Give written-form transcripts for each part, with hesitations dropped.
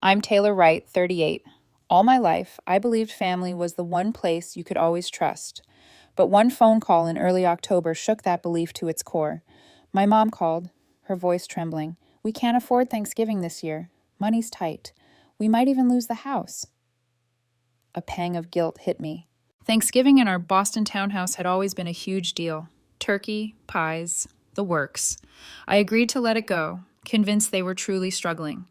I'm Taylor Wright, 38. All my life, I believed family was the one place you could always trust. But one phone call in early October shook that belief to its core. My mom called, her voice trembling. We can't afford Thanksgiving this year. Money's tight. We might even lose the house. A pang of guilt hit me. Thanksgiving in our Boston townhouse had always been a huge deal. Turkey, pies, the works. I agreed to let it go, convinced they were truly struggling.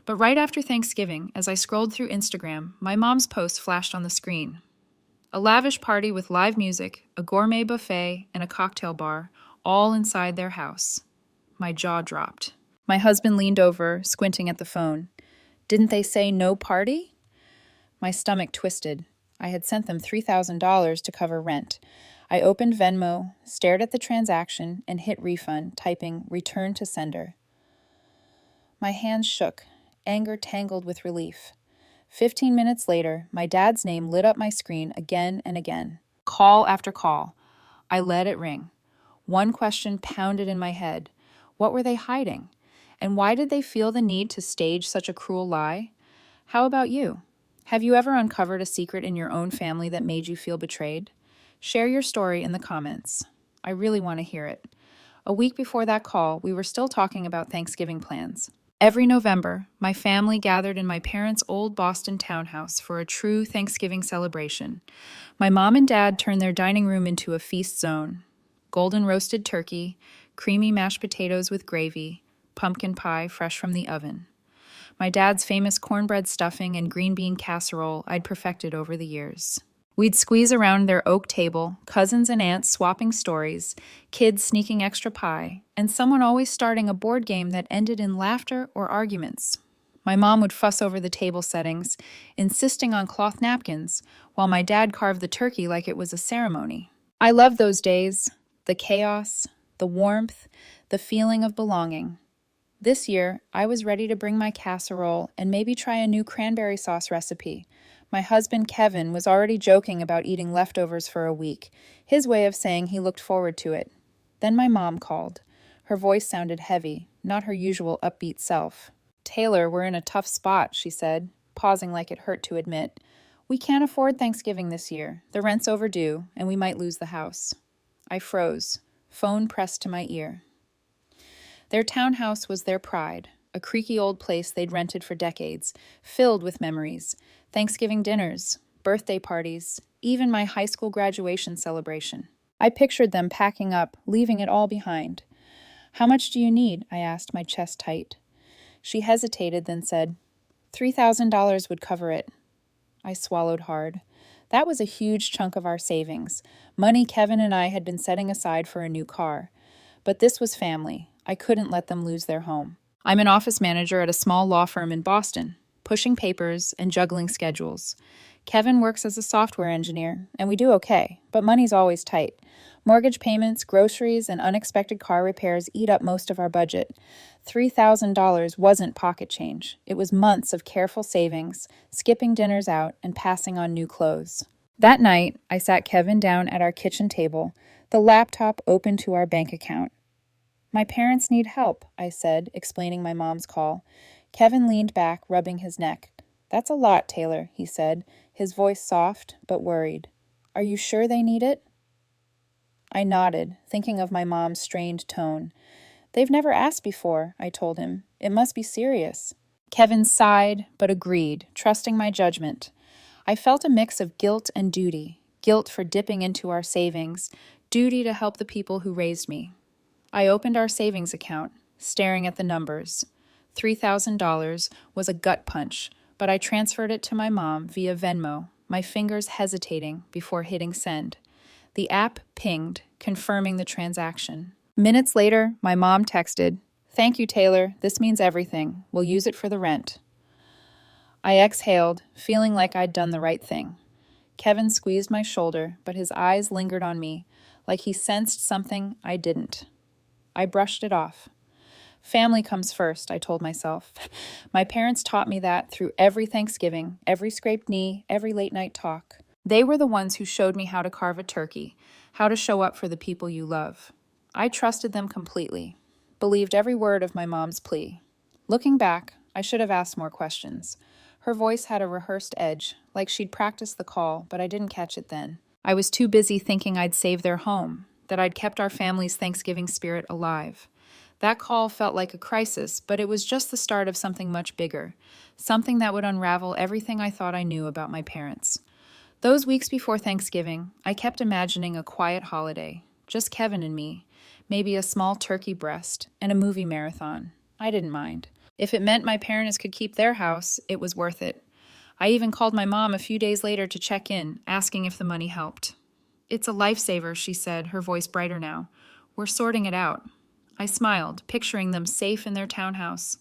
But right after Thanksgiving, as I scrolled through Instagram, my mom's post flashed on the screen. A lavish party with live music, a gourmet buffet, and a cocktail bar, all inside their house. My jaw dropped. My husband leaned over, squinting at the phone. Didn't they say no party? My stomach twisted. I had sent them $3,000 to cover rent. I opened Venmo, stared at the transaction, and hit refund, typing return to sender. My hands shook, anger tangled with relief. 15 minutes later, my dad's name lit up my screen again and again. Call after call. I let it ring. One question pounded in my head. What were they hiding? And why did they feel the need to stage such a cruel lie? How about you? Have you ever uncovered a secret in your own family that made you feel betrayed? Share your story in the comments. I really want to hear it. A week before that call, we were still talking about Thanksgiving plans. Every November, my family gathered in my parents' old Boston townhouse for a true Thanksgiving celebration. My mom and dad turned their dining room into a feast zone. Golden roasted turkey, creamy mashed potatoes with gravy, pumpkin pie fresh from the oven. My dad's famous cornbread stuffing and green bean casserole I'd perfected over the years. We'd squeeze around their oak table, cousins and aunts swapping stories, kids sneaking extra pie, and someone always starting a board game that ended in laughter or arguments. My mom would fuss over the table settings, insisting on cloth napkins, while my dad carved the turkey like it was a ceremony. I loved those days, the chaos, the warmth, the feeling of belonging. This year, I was ready to bring my casserole and maybe try a new cranberry sauce recipe. My husband, Kevin, was already joking about eating leftovers for a week, his way of saying he looked forward to it. Then my mom called. Her voice sounded heavy, not her usual upbeat self. Taylor, we're in a tough spot, she said, pausing like it hurt to admit. We can't afford Thanksgiving this year. The rent's overdue, and we might lose the house. I froze, phone pressed to my ear. Their townhouse was their pride, a creaky old place they'd rented for decades, filled with memories, Thanksgiving dinners, birthday parties, even my high school graduation celebration. I pictured them packing up, leaving it all behind. How much do you need? I asked, my chest tight. She hesitated, then said, $3,000 would cover it. I swallowed hard. That was a huge chunk of our savings, money Kevin and I had been setting aside for a new car. But this was family. I couldn't let them lose their home. I'm an office manager at a small law firm in Boston, pushing papers and juggling schedules. Kevin works as a software engineer, and we do okay, but money's always tight. Mortgage payments, groceries, and unexpected car repairs eat up most of our budget. $3,000 wasn't pocket change. It was months of careful savings, skipping dinners out, and passing on new clothes. That night, I sat Kevin down at our kitchen table, the laptop open to our bank account. My parents need help, I said, explaining my mom's call. Kevin leaned back, rubbing his neck. That's a lot, Taylor, he said, his voice soft but worried. Are you sure they need it? I nodded, thinking of my mom's strained tone. They've never asked before, I told him. It must be serious. Kevin sighed, but agreed, trusting my judgment. I felt a mix of guilt and duty, guilt for dipping into our savings, duty to help the people who raised me. I opened our savings account, staring at the numbers. $3,000 was a gut punch, but I transferred it to my mom via Venmo, my fingers hesitating before hitting send. The app pinged, confirming the transaction. Minutes later, my mom texted, "Thank you, Taylor. This means everything. We'll use it for the rent." I exhaled, feeling like I'd done the right thing. Kevin squeezed my shoulder, but his eyes lingered on me, like he sensed something I didn't. I brushed it off. Family comes first, I told myself. My parents taught me that through every Thanksgiving, every scraped knee, every late-night talk. They were the ones who showed me how to carve a turkey, how to show up for the people you love. I trusted them completely, believed every word of my mom's plea. Looking back, I should have asked more questions. Her voice had a rehearsed edge, like she'd practiced the call, but I didn't catch it then. I was too busy thinking I'd saved their home, that I'd kept our family's Thanksgiving spirit alive. That call felt like a crisis, but it was just the start of something much bigger, something that would unravel everything I thought I knew about my parents. Those weeks before Thanksgiving, I kept imagining a quiet holiday, just Kevin and me, maybe a small turkey breast, and a movie marathon. I didn't mind. If it meant my parents could keep their house, it was worth it. I even called my mom a few days later to check in, asking if the money helped. "It's a lifesaver," she said, her voice brighter now. "We're sorting it out." I smiled, picturing them safe in their townhouse.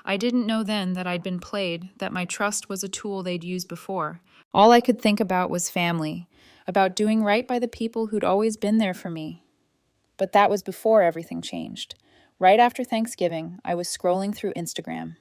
I didn't know then that I'd been played, that my trust was a tool they'd used before. All I could think about was family, about doing right by the people who'd always been there for me. But that was before everything changed. Right after Thanksgiving, I was scrolling through Instagram.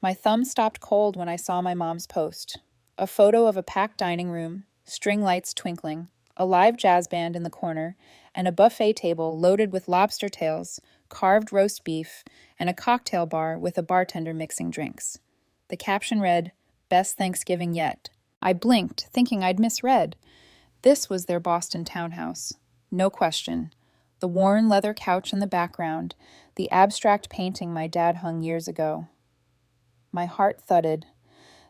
My thumb stopped cold when I saw my mom's post. A photo of a packed dining room, string lights twinkling, a live jazz band in the corner, and a buffet table loaded with lobster tails, carved roast beef, and a cocktail bar with a bartender mixing drinks. The caption read, "Best Thanksgiving Yet." I blinked, thinking I'd misread. This was their Boston townhouse. No question. The worn leather couch in the background, the abstract painting my dad hung years ago. My heart thudded.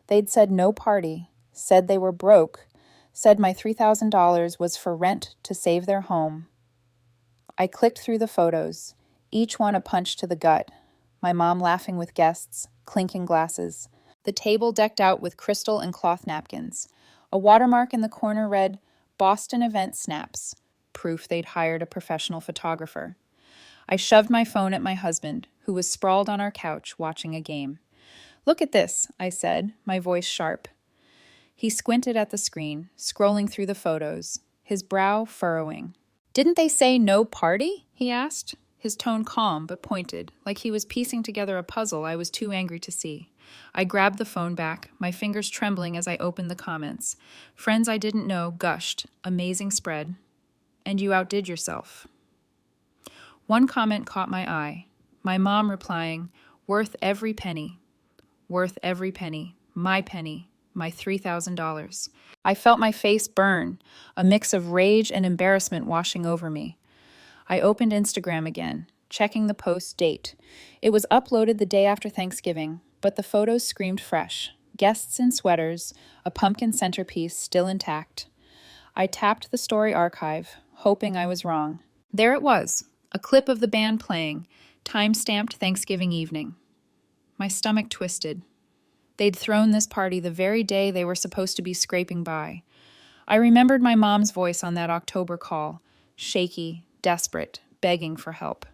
They'd said no party, said they were broke, said my $3,000 was for rent to save their home. I clicked through the photos, each one a punch to the gut. My mom laughing with guests, clinking glasses. The table decked out with crystal and cloth napkins. A watermark in the corner read, "Boston Event Snaps," proof they'd hired a professional photographer. I shoved my phone at my husband, who was sprawled on our couch watching a game. "Look at this," I said, my voice sharp. He squinted at the screen, scrolling through the photos, his brow furrowing. "Didn't they say no party?" he asked, his tone calm but pointed, like he was piecing together a puzzle I was too angry to see. I grabbed the phone back, my fingers trembling as I opened the comments. Friends I didn't know gushed, "Amazing spread." "And you outdid yourself." One comment caught my eye, my mom replying, "Worth every penny. Worth every penny. My penny. My $3,000. I felt my face burn, a mix of rage and embarrassment washing over me. I opened Instagram again, checking the post date. It was uploaded the day after Thanksgiving, but the photos screamed fresh. Guests in sweaters, a pumpkin centerpiece still intact. I tapped the story archive, hoping I was wrong. There it was, a clip of the band playing, time-stamped Thanksgiving evening. My stomach twisted. They'd thrown this party the very day they were supposed to be scraping by. I remembered my mom's voice on that October call, shaky, desperate, begging for help.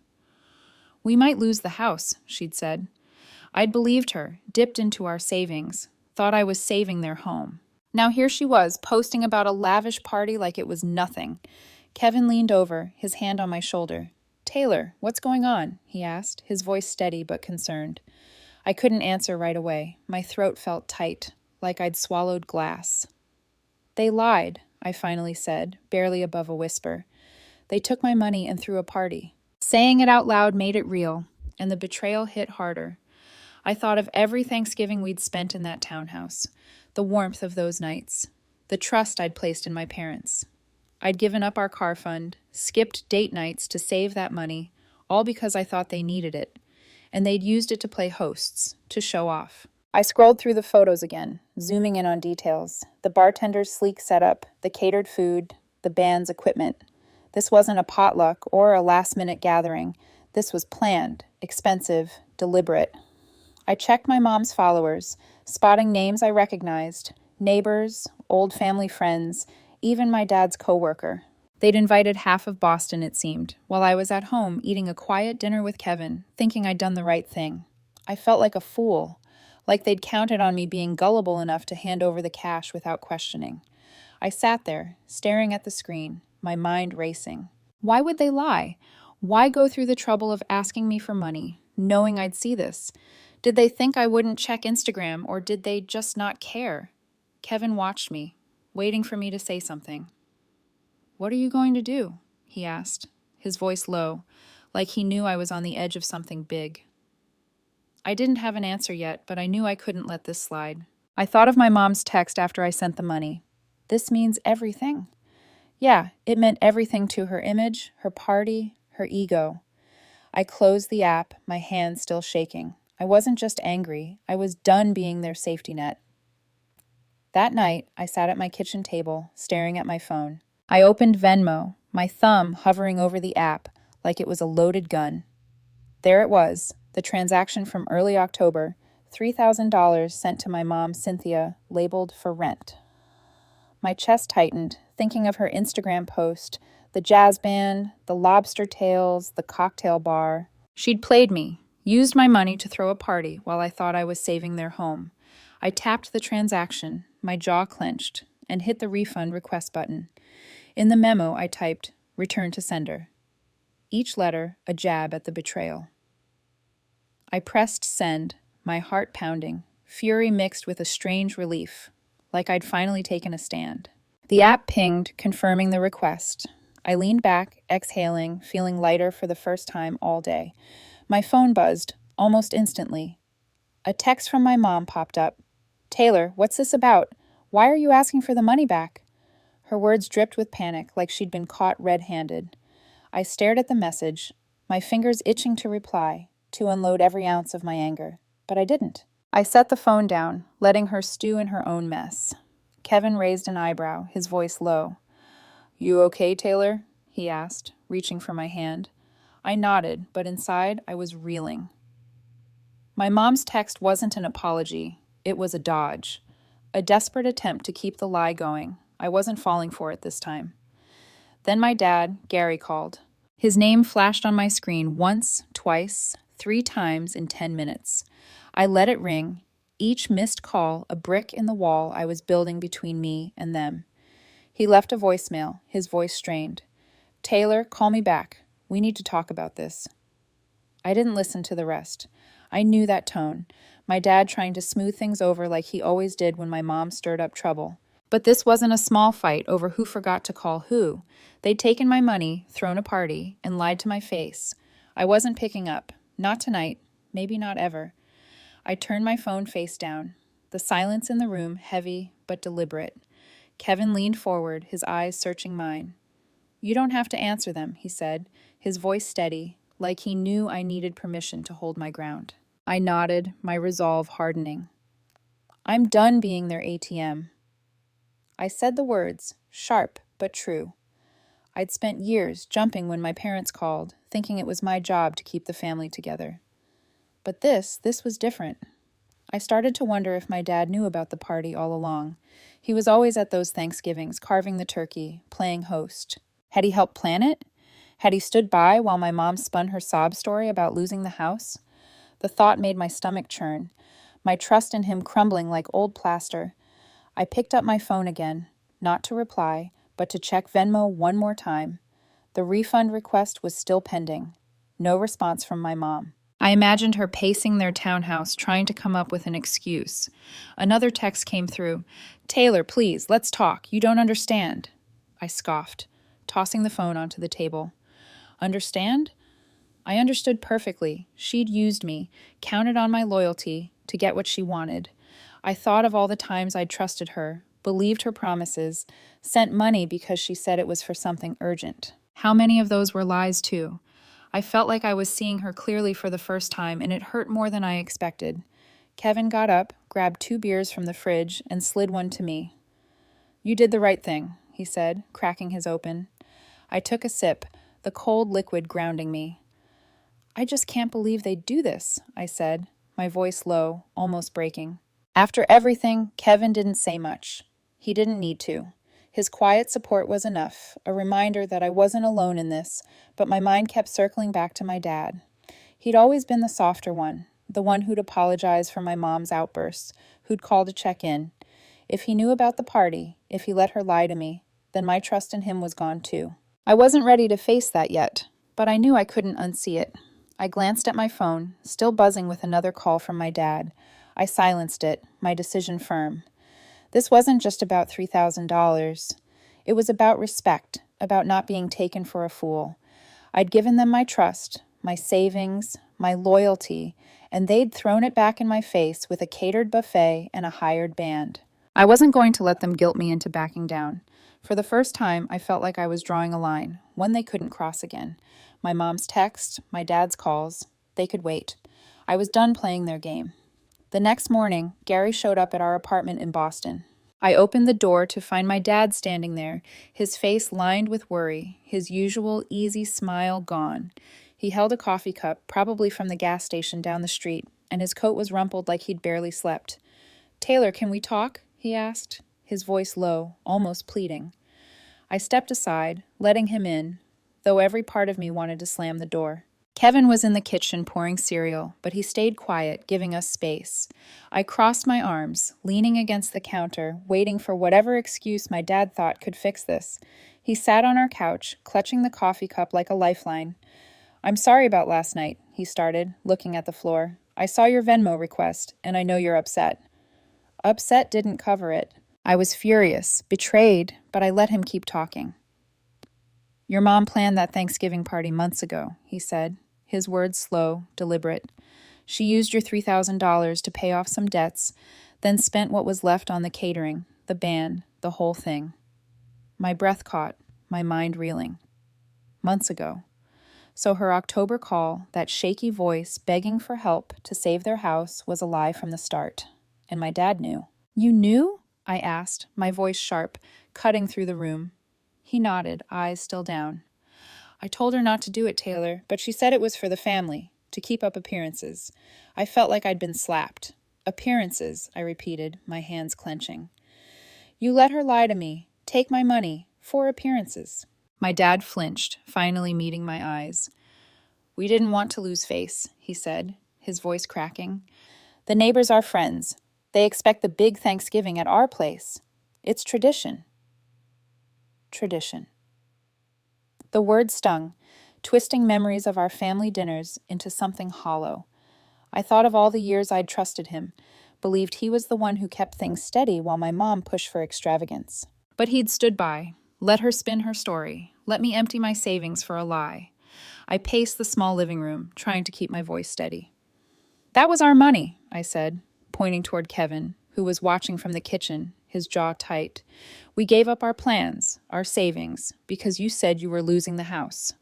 "We might lose the house," she'd said. I'd believed her, dipped into our savings, thought I was saving their home. Now here she was, posting about a lavish party like it was nothing. Kevin leaned over, his hand on my shoulder. "Taylor, what's going on?" he asked, his voice steady but concerned. I couldn't answer right away. My throat felt tight, like I'd swallowed glass. "They lied," I finally said, barely above a whisper. "They took my money and threw a party." Saying it out loud made it real, and the betrayal hit harder. I thought of every Thanksgiving we'd spent in that townhouse, the warmth of those nights, the trust I'd placed in my parents. I'd given up our car fund, skipped date nights to save that money, all because I thought they needed it. And they'd used it to play hosts, to show off. I scrolled through the photos again, zooming in on details. The bartender's sleek setup, the catered food, the band's equipment. This wasn't a potluck or a last-minute gathering. This was planned, expensive, deliberate. I checked my mom's followers, spotting names I recognized, neighbors, old family friends, even my dad's coworker. They'd invited half of Boston, it seemed, while I was at home eating a quiet dinner with Kevin, thinking I'd done the right thing. I felt like a fool, like they'd counted on me being gullible enough to hand over the cash without questioning. I sat there, staring at the screen, my mind racing. Why would they lie? Why go through the trouble of asking me for money, knowing I'd see this? Did they think I wouldn't check Instagram, or did they just not care? Kevin watched me, waiting for me to say something. "What are you going to do?" he asked, his voice low, like he knew I was on the edge of something big. I didn't have an answer yet, but I knew I couldn't let this slide. I thought of my mom's text after I sent the money. This means everything. Yeah, it meant everything to her image, her party, her ego. I closed the app, my hands still shaking. I wasn't just angry, I was done being their safety net. That night, I sat at my kitchen table, staring at my phone. I opened Venmo, my thumb hovering over the app like it was a loaded gun. There it was, the transaction from early October, $3,000 sent to my mom, Cynthia, labeled for rent. My chest tightened, thinking of her Instagram post, the jazz band, the lobster tails, the cocktail bar. She'd played me, used my money to throw a party while I thought I was saving their home. I tapped the transaction, my jaw clenched, and hit the refund request button. In the memo, I typed, "Return to sender." Each letter a jab at the betrayal. I pressed send, my heart pounding, fury mixed with a strange relief, like I'd finally taken a stand. The app pinged, confirming the request. I leaned back, exhaling, feeling lighter for the first time all day. My phone buzzed, almost instantly. A text from my mom popped up. "Taylor, what's this about? Why are you asking for the money back?" Her words dripped with panic, like she'd been caught red-handed. I stared at the message, my fingers itching to reply, to unload every ounce of my anger. But I didn't. I set the phone down, letting her stew in her own mess. Kevin raised an eyebrow, his voice low. "You okay, Taylor?" he asked, reaching for my hand. I nodded, but inside I was reeling. My mom's text wasn't an apology. It was a dodge. A desperate attempt to keep the lie going. I wasn't falling for it this time. Then my dad, Gary, called. His name flashed on my screen once, twice, 3 times in 10 minutes. I let it ring, each missed call a brick in the wall I was building between me and them. He left a voicemail, his voice strained. "Taylor, call me back. We need to talk about this." I didn't listen to the rest. I knew that tone, my dad trying to smooth things over like he always did when my mom stirred up trouble. But this wasn't a small fight over who forgot to call who. They'd taken my money, thrown a party, and lied to my face. I wasn't picking up. Not tonight. Maybe not ever. I turned my phone face down. The silence in the room heavy but deliberate. Kevin leaned forward, his eyes searching mine. "You don't have to answer them," he said, his voice steady, like he knew I needed permission to hold my ground. I nodded, my resolve hardening. "I'm done being their ATM." I said the words, sharp but true. I'd spent years jumping when my parents called, thinking it was my job to keep the family together. But this was different. I started to wonder if my dad knew about the party all along. He was always at those Thanksgivings, carving the turkey, playing host. Had he helped plan it? Had he stood by while my mom spun her sob story about losing the house? The thought made my stomach churn, my trust in him crumbling like old plaster. I picked up my phone again, not to reply, but to check Venmo one more time. The refund request was still pending. No response from my mom. I imagined her pacing their townhouse, trying to come up with an excuse. Another text came through. "Taylor, please, let's talk. You don't understand." I scoffed, tossing the phone onto the table. Understand? I understood perfectly. She'd used me, counted on my loyalty to get what she wanted. I thought of all the times I'd trusted her, believed her promises, sent money because she said it was for something urgent. How many of those were lies, too? I felt like I was seeing her clearly for the first time, and it hurt more than I expected. Kevin got up, grabbed 2 beers from the fridge, and slid one to me. "You did the right thing," he said, cracking his open. I took a sip, the cold liquid grounding me. "I just can't believe they'd do this," I said, my voice low, almost breaking. After everything, Kevin didn't say much. He didn't need to. His quiet support was enough, a reminder that I wasn't alone in this, but my mind kept circling back to my dad. He'd always been the softer one, the one who'd apologize for my mom's outbursts, who'd call to check in. If he knew about the party, if he let her lie to me, then my trust in him was gone too. I wasn't ready to face that yet, but I knew I couldn't unsee it. I glanced at my phone, still buzzing with another call from my dad. I silenced it, my decision firm. This wasn't just about $3,000. It was about respect, about not being taken for a fool. I'd given them my trust, my savings, my loyalty, and they'd thrown it back in my face with a catered buffet and a hired band. I wasn't going to let them guilt me into backing down. For the first time, I felt like I was drawing a line, one they couldn't cross again. My mom's text, my dad's calls, they could wait. I was done playing their game. The next morning, Gary showed up at our apartment in Boston. I opened the door to find my dad standing there, his face lined with worry, his usual easy smile gone. He held a coffee cup, probably from the gas station down the street, and his coat was rumpled like he'd barely slept. "Taylor, can we talk?" he asked, his voice low, almost pleading. I stepped aside, letting him in, though every part of me wanted to slam the door. Kevin was in the kitchen pouring cereal, but he stayed quiet, giving us space. I crossed my arms, leaning against the counter, waiting for whatever excuse my dad thought could fix this. He sat on our couch, clutching the coffee cup like a lifeline. "I'm sorry about last night," he started, looking at the floor. "I saw your Venmo request, and I know you're upset." Upset didn't cover it. I was furious, betrayed, but I let him keep talking. "Your mom planned that Thanksgiving party months ago," he said, his words slow, deliberate. "She used your $3,000 to pay off some debts, then spent what was left on the catering, the band, the whole thing." My breath caught, my mind reeling. Months ago. So her October call, that shaky voice begging for help to save their house, was a lie from the start. And my dad knew. "You knew?" I asked, my voice sharp, cutting through the room. He nodded, eyes still down. "I told her not to do it, Taylor, but she said it was for the family, to keep up appearances." I felt like I'd been slapped. "Appearances," I repeated, my hands clenching. "You let her lie to me, take my money, for appearances." My dad flinched, finally meeting my eyes. "We didn't want to lose face," he said, his voice cracking. "The neighbors are friends. They expect the big Thanksgiving at our place. It's tradition." Tradition. The word stung, twisting memories of our family dinners into something hollow. I thought of all the years I'd trusted him, believed he was the one who kept things steady while my mom pushed for extravagance. But he'd stood by, let her spin her story, let me empty my savings for a lie. I paced the small living room, trying to keep my voice steady. "That was our money," I said, pointing toward Kevin, who was watching from the kitchen, his jaw tight. "We gave up our plans, our savings, because you said you were losing the house."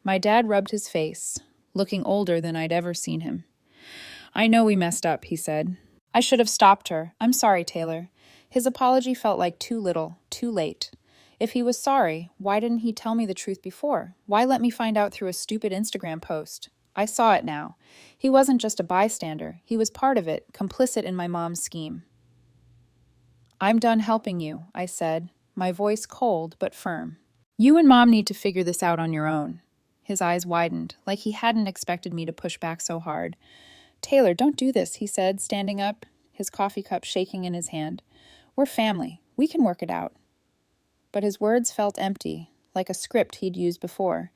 My dad rubbed his face, looking older than I'd ever seen him. "I know we messed up," he said. "I should have stopped her. I'm sorry, Taylor." His apology felt like too little, too late. If he was sorry, why didn't he tell me the truth before? Why let me find out through a stupid Instagram post? I saw it now. He wasn't just a bystander. He was part of it, complicit in my mom's scheme. "I'm done helping you," I said, my voice cold but firm. "You and Mom need to figure this out on your own." His eyes widened, like he hadn't expected me to push back so hard. "Taylor, don't do this," he said, standing up, his coffee cup shaking in his hand. "We're family. We can work it out." But his words felt empty, like a script he'd used before.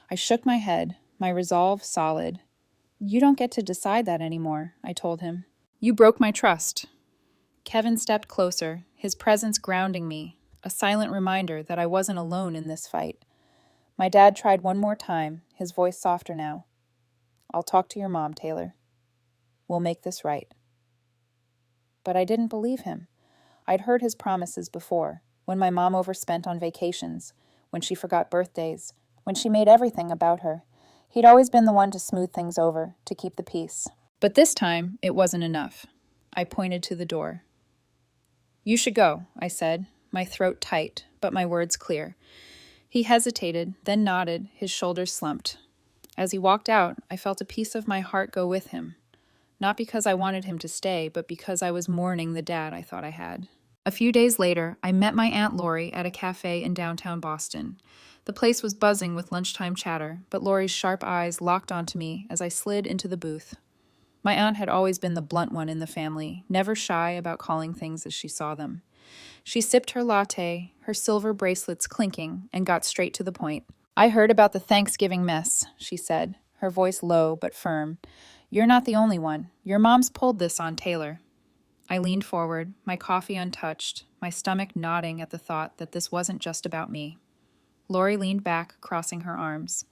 I shook my head, my resolve solid. "You don't get to decide that anymore," I told him. "You broke my trust." Kevin stepped closer, his presence grounding me, a silent reminder that I wasn't alone in this fight. My dad tried one more time, his voice softer now. "I'll talk to your mom, Taylor. We'll make this right." But I didn't believe him. I'd heard his promises before, when my mom overspent on vacations, when she forgot birthdays, when she made everything about her. He'd always been the one to smooth things over, to keep the peace. But this time, it wasn't enough. I pointed to the door. "You should go," I said, my throat tight, but my words clear. He hesitated, then nodded, his shoulders slumped. As he walked out, I felt a piece of my heart go with him. Not because I wanted him to stay, but because I was mourning the dad I thought I had. A few days later, I met my Aunt Lori at a cafe in downtown Boston. The place was buzzing with lunchtime chatter, but Lori's sharp eyes locked onto me as I slid into the booth. My aunt had always been the blunt one in the family, never shy about calling things as she saw them. She sipped her latte, her silver bracelets clinking, and got straight to the point. "I heard about the Thanksgiving mess," she said, her voice low but firm. "You're not the only one. Your mom's pulled this on Taylor." I leaned forward, my coffee untouched, my stomach nodding at the thought that this wasn't just about me. Lori leaned back, crossing her arms.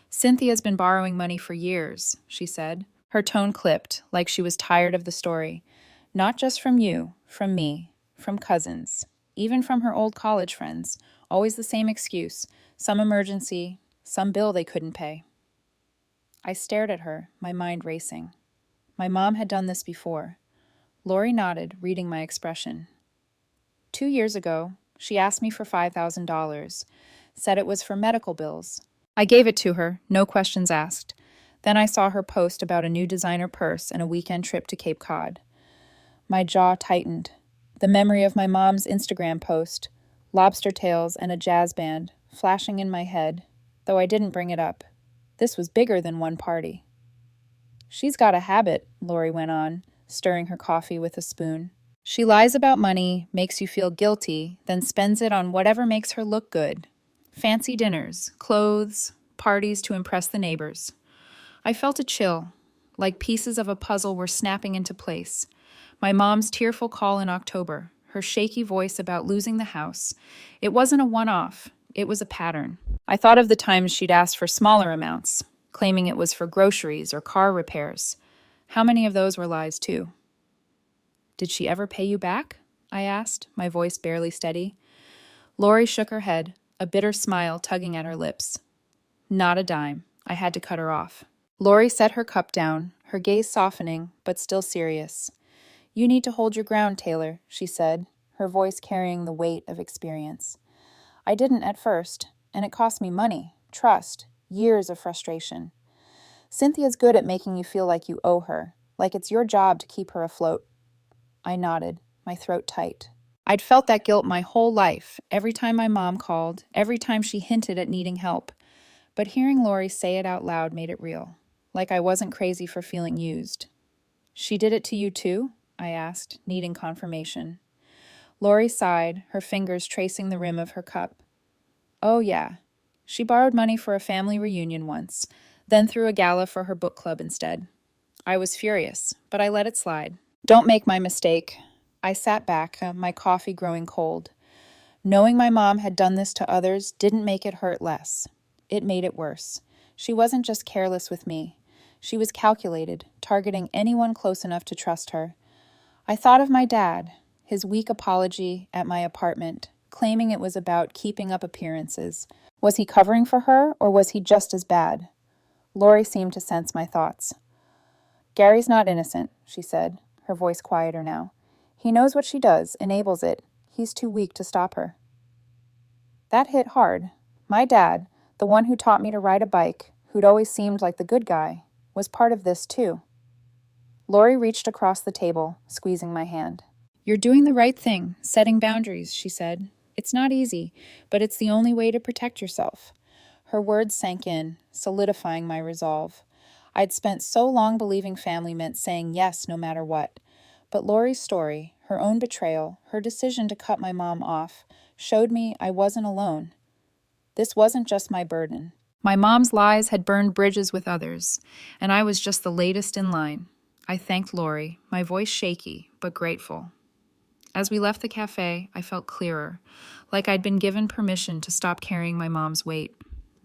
"Cynthia's been borrowing money for years," she said. Her tone clipped, like she was tired of the story. Not just from you, from me, from cousins, even from her old college friends. Always the same excuse, some emergency, some bill they couldn't pay. I stared at her, my mind racing. My mom had done this before. Lori nodded, reading my expression. 2 years ago, she asked me for $5,000, said it was for medical bills. I gave it to her, no questions asked. Then I saw her post about a new designer purse and a weekend trip to Cape Cod. My jaw tightened. The memory of my mom's Instagram post, lobster tails and a jazz band, flashing in my head, though I didn't bring it up. This was bigger than one party. She's got a habit, Lori went on, stirring her coffee with a spoon. She lies about money, makes you feel guilty, then spends it on whatever makes her look good. Fancy dinners, clothes, parties to impress the neighbors. I felt a chill, like pieces of a puzzle were snapping into place. My mom's tearful call in October, her shaky voice about losing the house. It wasn't a one-off, it was a pattern. I thought of the times she'd asked for smaller amounts, claiming it was for groceries or car repairs. How many of those were lies, too? Did she ever pay you back? I asked, my voice barely steady. Lori shook her head, a bitter smile tugging at her lips. Not a dime. I had to cut her off. Lori set her cup down, her gaze softening, but still serious. You need to hold your ground, Taylor, she said, her voice carrying the weight of experience. I didn't at first, and it cost me money, trust, years of frustration. Cynthia's good at making you feel like you owe her, like it's your job to keep her afloat. I nodded, my throat tight. I'd felt that guilt my whole life, every time my mom called, every time she hinted at needing help. But hearing Lori say it out loud made it real, like I wasn't crazy for feeling used. She did it to you too? I asked, needing confirmation. Lori sighed, her fingers tracing the rim of her cup. Oh, yeah. She borrowed money for a family reunion once, then threw a gala for her book club instead. I was furious, but I let it slide. Don't make my mistake. I sat back, my coffee growing cold. Knowing my mom had done this to others didn't make it hurt less. It made it worse. She wasn't just careless with me. She was calculated, targeting anyone close enough to trust her. I thought of my dad, his weak apology at my apartment, claiming it was about keeping up appearances. Was he covering for her, or was he just as bad? Lori seemed to sense my thoughts. Gary's not innocent, she said, her voice quieter now. He knows what she does, enables it. He's too weak to stop her. That hit hard. My dad, the one who taught me to ride a bike, who'd always seemed like the good guy, was part of this too. Lori reached across the table, squeezing my hand. You're doing the right thing, setting boundaries, she said. It's not easy, but it's the only way to protect yourself. Her words sank in, solidifying my resolve. I'd spent so long believing family meant saying yes no matter what. But Lori's story, her own betrayal, her decision to cut my mom off, showed me I wasn't alone. This wasn't just my burden. My mom's lies had burned bridges with others, and I was just the latest in line. I thanked Lori, my voice shaky, but grateful. As we left the cafe, I felt clearer, like I'd been given permission to stop carrying my mom's weight.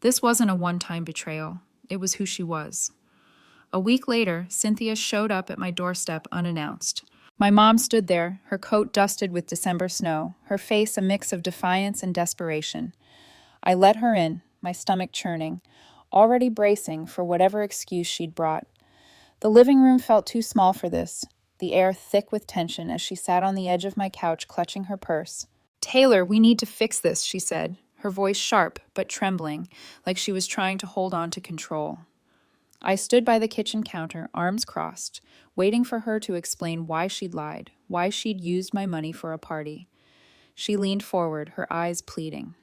This wasn't a one-time betrayal. It was who she was. A week later, Cynthia showed up at my doorstep unannounced. My mom stood there, her coat dusted with December snow, her face a mix of defiance and desperation. I let her in, my stomach churning, already bracing for whatever excuse she'd brought. The living room felt too small for this, the air thick with tension as she sat on the edge of my couch clutching her purse. Taylor, we need to fix this, she said, her voice sharp but trembling, like she was trying to hold on to control. I stood by the kitchen counter, arms crossed, waiting for her to explain why she'd lied, why she'd used my money for a party. She leaned forward, her eyes pleading.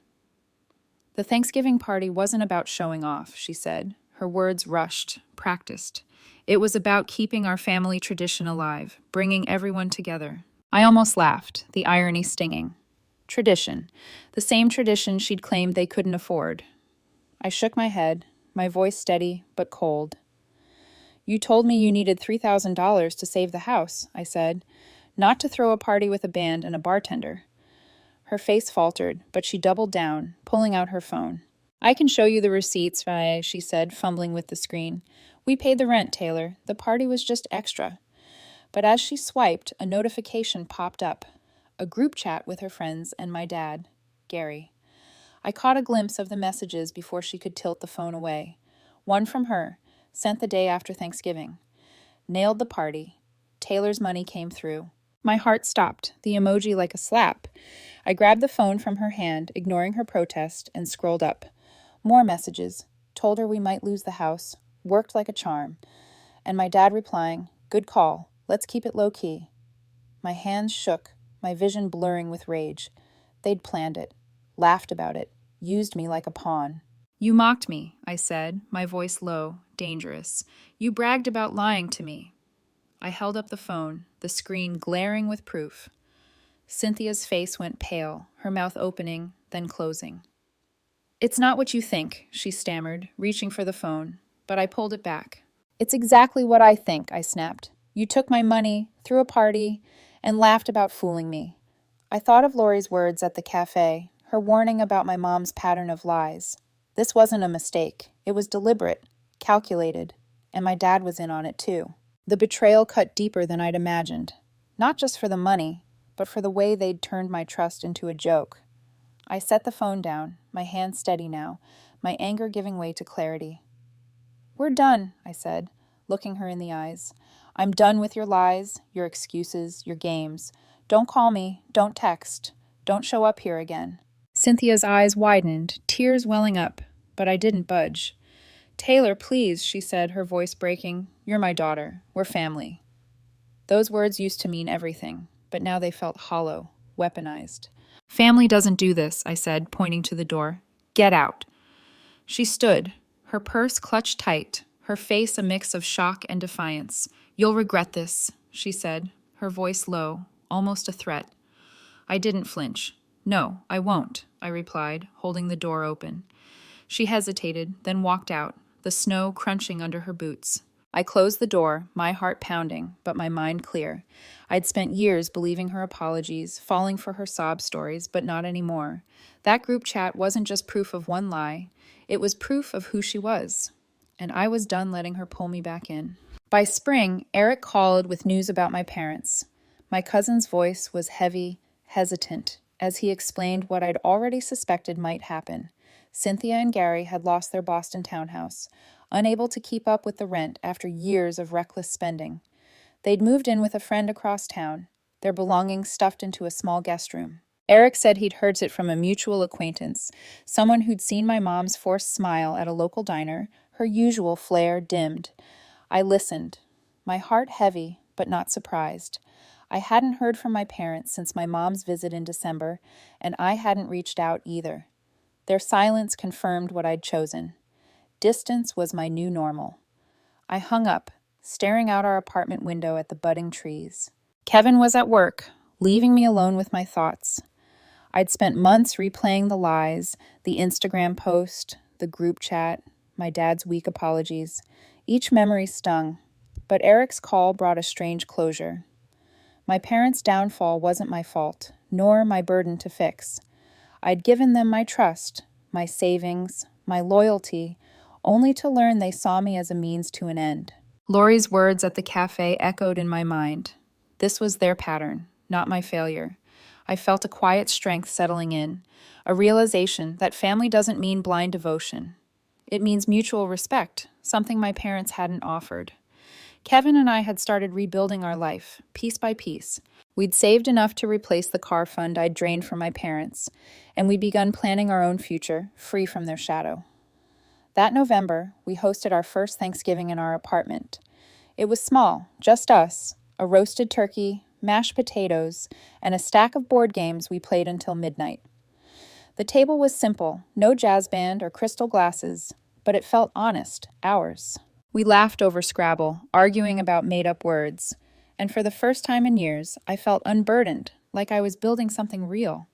The Thanksgiving party wasn't about showing off, she said, her words rushed, practiced. It was about keeping our family tradition alive, bringing everyone together. I almost laughed, the irony stinging. Tradition, the same tradition she'd claimed they couldn't afford. I shook my head, my voice steady but cold. You told me you needed $3,000 to save the house, I said, not to throw a party with a band and a bartender. Her face faltered, but she doubled down, pulling out her phone. I can show you the receipts, she said, fumbling with the screen. We paid the rent, Taylor. The party was just extra. But as she swiped, a notification popped up. A group chat with her friends and my dad, Gary. I caught a glimpse of the messages before she could tilt the phone away. One from her, sent the day after Thanksgiving. Nailed the party. Taylor's money came through. My heart stopped, the emoji like a slap. I grabbed the phone from her hand, ignoring her protest, and scrolled up. More messages. Told her we might lose the house. Worked like a charm. And my dad replying, "Good call. Let's keep it low-key." My hands shook, my vision blurring with rage. They'd planned it, laughed about it, used me like a pawn. "You mocked me," I said, my voice low, dangerous. "You bragged about lying to me." I held up the phone, the screen glaring with proof. Cynthia's face went pale, her mouth opening, then closing. "It's not what you think," she stammered, reaching for the phone, but I pulled it back. "It's exactly what I think," I snapped. "You took my money, threw a party, and laughed about fooling me." I thought of Lori's words at the cafe, her warning about my mom's pattern of lies. This wasn't a mistake. It was deliberate, calculated, and my dad was in on it too. The betrayal cut deeper than I'd imagined. Not just for the money, but for the way they'd turned my trust into a joke. I set the phone down, my hand steady now, my anger giving way to clarity. "We're done," I said, looking her in the eyes. "I'm done with your lies, your excuses, your games. Don't call me, don't text, don't show up here again." Cynthia's eyes widened, tears welling up, but I didn't budge. "Taylor, please," she said, her voice breaking. "You're my daughter. We're family." Those words used to mean everything, but now they felt hollow, weaponized. "Family doesn't do this," I said, pointing to the door. "Get out." She stood, her purse clutched tight, her face a mix of shock and defiance. "You'll regret this," she said, her voice low, almost a threat. I didn't flinch. "No, I won't," I replied, holding the door open. She hesitated, then walked out, the snow crunching under her boots. I closed the door, my heart pounding, but my mind clear. I'd spent years believing her apologies, falling for her sob stories, but not anymore. That group chat wasn't just proof of one lie. It was proof of who she was. And I was done letting her pull me back in. By spring, Eric called with news about my parents. My cousin's voice was heavy, hesitant, as he explained what I'd already suspected might happen. Cynthia and Gary had lost their Boston townhouse, unable to keep up with the rent after years of reckless spending. They'd moved in with a friend across town, their belongings stuffed into a small guest room. Eric said he'd heard it from a mutual acquaintance, someone who'd seen my mom's forced smile at a local diner, her usual flair dimmed. I listened, my heart heavy, but not surprised. I hadn't heard from my parents since my mom's visit in December, and I hadn't reached out either. Their silence confirmed what I'd chosen. Distance was my new normal. I hung up, staring out our apartment window at the budding trees. Kevin was at work, leaving me alone with my thoughts. I'd spent months replaying the lies, the Instagram post, the group chat, my dad's weak apologies. Each memory stung, but Eric's call brought a strange closure. My parents' downfall wasn't my fault, nor my burden to fix. I'd given them my trust, my savings, my loyalty, only to learn they saw me as a means to an end. Lori's words at the cafe echoed in my mind. This was their pattern, not my failure. I felt a quiet strength settling in, a realization that family doesn't mean blind devotion. It means mutual respect, something my parents hadn't offered. Kevin and I had started rebuilding our life, piece by piece. We'd saved enough to replace the car fund I'd drained from my parents, and we'd begun planning our own future, free from their shadow. That November, we hosted our first Thanksgiving in our apartment. It was small, just us, a roasted turkey, mashed potatoes, and a stack of board games we played until midnight. The table was simple, no jazz band or crystal glasses, but it felt honest, ours. We laughed over Scrabble, arguing about made-up words, and for the first time in years, I felt unburdened, like I was building something real.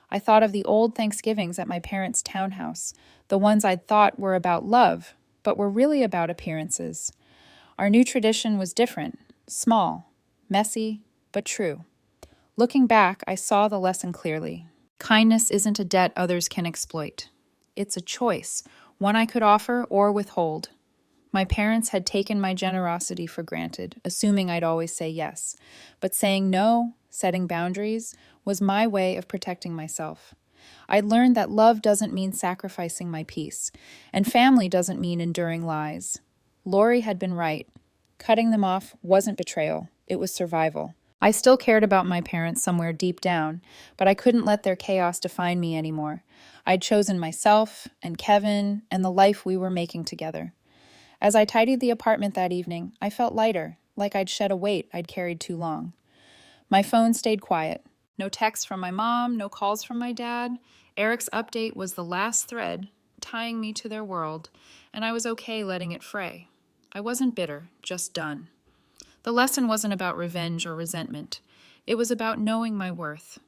I thought of the old Thanksgivings at my parents' townhouse, the ones I'd thought were about love, but were really about appearances. Our new tradition was different, small, messy, but true. Looking back, I saw the lesson clearly. Kindness isn't a debt others can exploit. It's a choice, one I could offer or withhold. My parents had taken my generosity for granted, assuming I'd always say yes. But saying no, setting boundaries, was my way of protecting myself. I'd learned that love doesn't mean sacrificing my peace, and family doesn't mean enduring lies. Lori had been right. Cutting them off wasn't betrayal, it was survival. I still cared about my parents somewhere deep down, but I couldn't let their chaos define me anymore. I'd chosen myself and Kevin and the life we were making together. As I tidied the apartment that evening, I felt lighter, like I'd shed a weight I'd carried too long. My phone stayed quiet. No texts from my mom, no calls from my dad. Eric's update was the last thread, tying me to their world, and I was okay letting it fray. I wasn't bitter, just done. The lesson wasn't about revenge or resentment. It was about knowing my worth.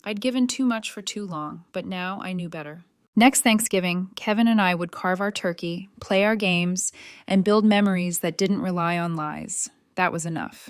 I'd given too much for too long, but now I knew better. Next Thanksgiving, Kevin and I would carve our turkey, play our games, and build memories that didn't rely on lies. That was enough.